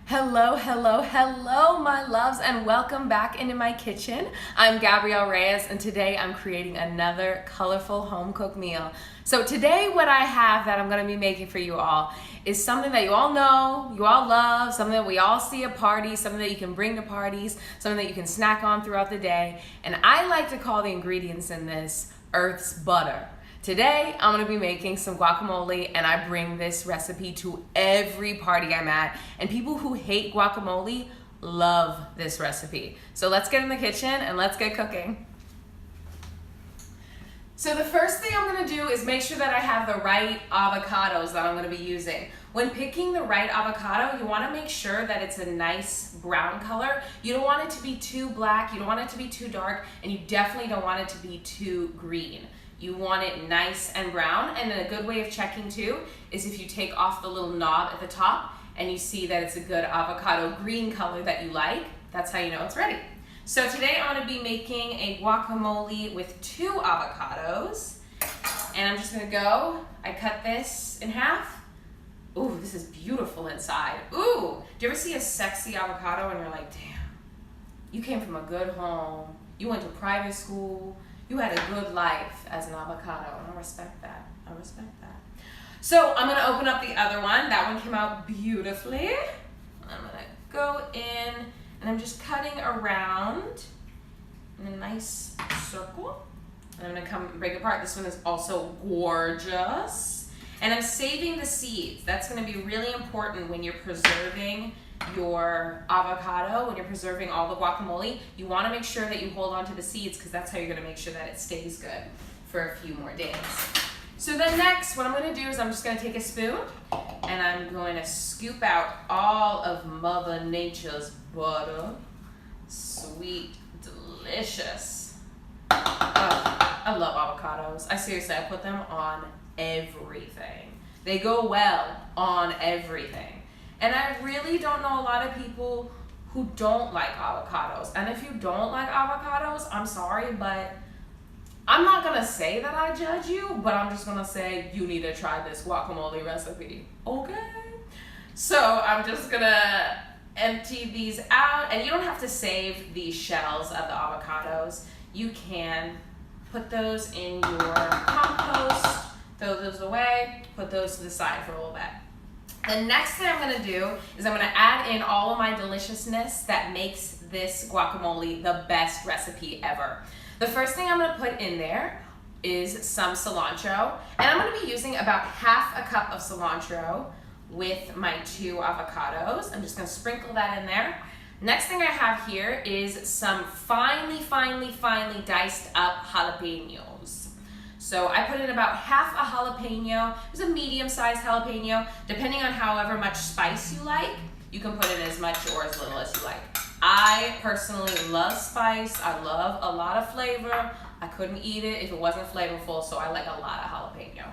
Hello, hello, hello, my loves, and welcome back into my kitchen. I'm Gabrielle Reyes, and today I'm creating another colorful home-cooked meal. So today what I have that I'm gonna be making for you all is something that you all know, you all love, something that we all see at parties, something that you can bring to parties, something that you can snack on throughout the day. And I like to call the ingredients in this Earth's butter. Today, I'm gonna be making some guacamole, and I bring this recipe to every party I'm at. And people who hate guacamole love this recipe. So let's get in the kitchen and let's get cooking. So the first thing I'm gonna do is make sure that I have the right avocados that I'm gonna be using. When picking the right avocado, you wanna make sure that it's a nice brown color. You don't want it to be too black, you don't want it to be too dark, and you definitely don't want it to be too green. You want it nice and brown, and then a good way of checking too is if you take off the little knob at the top and you see that it's a good avocado green color that you like, that's how you know it's ready. So today I'm gonna be making a guacamole with 2 avocados, and I'm just gonna go, I cut this in half. Ooh, this is beautiful inside. Ooh, do you ever see a sexy avocado and you're like, damn, you came from a good home, you went to private school, you had a good life as an avocado, and I respect that. I respect that. So I'm gonna open up the other one. That one came out beautifully. I'm gonna go in, and I'm just cutting around in a nice circle. And I'm gonna break it apart. This one is also gorgeous. And I'm saving the seeds. That's gonna be really important when you're preserving your avocado, when you're preserving all the guacamole. You want to make sure that you hold on to the seeds, because that's how you're going to make sure that it stays good for a few more days. So then next, what I'm going to do is I'm just going to take a spoon and I'm going to scoop out all of Mother Nature's butter. Sweet, delicious. Oh, I love avocados. I put them on everything. They go well on everything. And I really don't know a lot of people who don't like avocados. And if you don't like avocados, I'm sorry, but I'm not gonna say that I judge you, but I'm just gonna say you need to try this guacamole recipe, okay? So I'm just gonna empty these out, and you don't have to save the shells of the avocados. You can put those in your compost, throw those away, put those to the side for a little bit. The next thing I'm gonna do is I'm gonna add in all of my deliciousness that makes this guacamole the best recipe ever. The first thing I'm gonna put in there is some cilantro, and I'm gonna be using about half a cup of cilantro with my 2 avocados. I'm just gonna sprinkle that in there. Next thing I have here is some finely diced up jalapenos. So I put in about half a jalapeno. It's a medium-sized jalapeno. Depending on however much spice you like, you can put in as much or as little as you like. I personally love spice. I love a lot of flavor. I couldn't eat it if it wasn't flavorful, so I like a lot of jalapeno.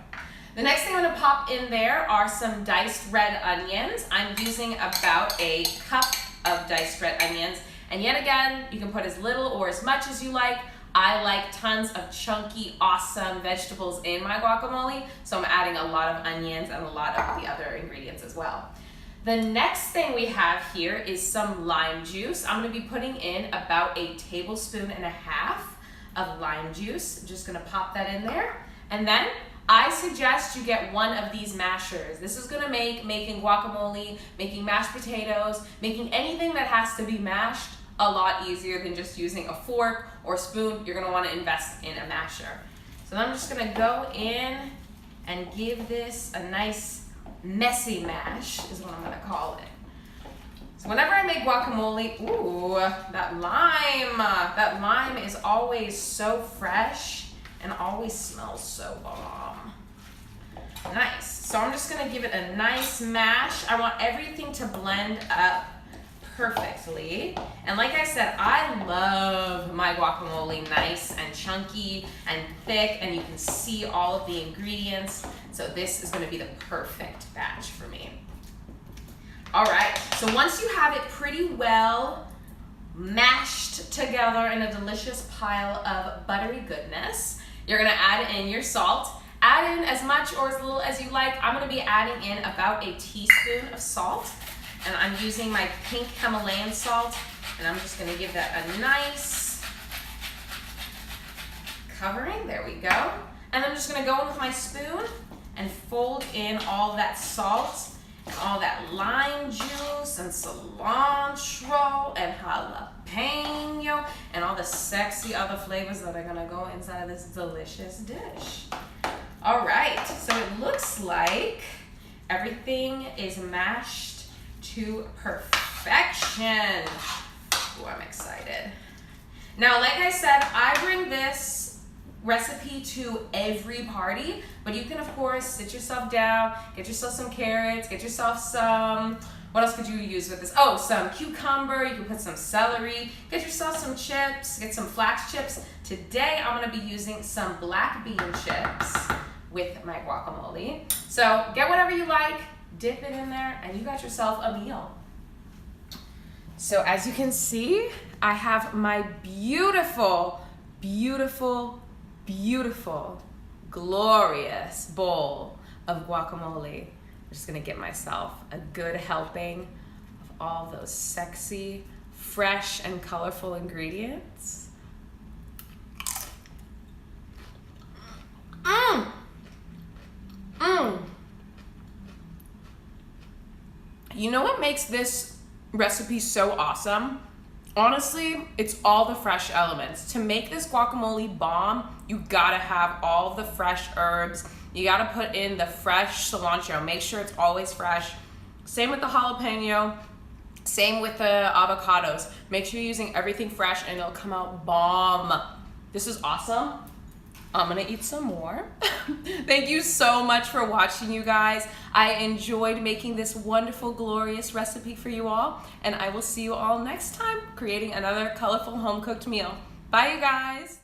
The next thing I'm gonna pop in there are some diced red onions. I'm using about a cup of diced red onions. And yet again, you can put as little or as much as you like. I like tons of chunky, awesome vegetables in my guacamole, so I'm adding a lot of onions and a lot of the other ingredients as well. The next thing we have here is some lime juice. I'm gonna be putting in about 1.5 tablespoons of lime juice. I'm just gonna pop that in there. And then I suggest you get one of these mashers. This is gonna make making guacamole, making mashed potatoes, making anything that has to be mashed a lot easier than just using a fork or spoon. You're gonna wanna invest in a masher. So I'm just gonna go in and give this a nice messy mash, is what I'm gonna call it. So whenever I make guacamole, ooh, that lime is always so fresh and always smells so bomb. Nice, so I'm just gonna give it a nice mash. I want everything to blend up perfectly. And like I said, I love my guacamole nice and chunky and thick, and you can see all of the ingredients. So this is gonna be the perfect batch for me. All right, so once you have it pretty well mashed together in a delicious pile of buttery goodness, you're gonna add in your salt. Add in as much or as little as you like. I'm gonna be adding in about 1 teaspoon of salt. And I'm using my pink Himalayan salt, and I'm just gonna give that a nice covering. There we go. And I'm just gonna go in with my spoon and fold in all that salt and all that lime juice and cilantro and jalapeno and all the sexy other flavors that are gonna go inside of this delicious dish. All right, so it looks like everything is mashed to perfection. Oh, I'm excited. Now, like I said, I bring this recipe to every party, but you can of course sit yourself down, get yourself some carrots, get yourself some, what else could you use with this? Oh, some cucumber, you can put some celery, get yourself some chips, get some flax chips. Today I'm gonna be using some black bean chips with my guacamole. So get whatever you like, dip it in there, and you got yourself a meal. So as you can see, I have my beautiful, glorious bowl of guacamole. I'm just gonna get myself a good helping of all those sexy, fresh, and colorful ingredients. You know what makes this recipe so awesome? Honestly, it's all the fresh elements. To make this guacamole bomb, you gotta have all the fresh herbs. You gotta put in the fresh cilantro. Make sure it's always fresh. Same with the jalapeno. Same with the avocados. Make sure you're using everything fresh and it'll come out bomb. This is awesome. I'm gonna eat some more. Thank you so much for watching, you guys. I enjoyed making this wonderful, glorious recipe for you all, and I will see you all next time creating another colorful home-cooked meal. Bye, you guys.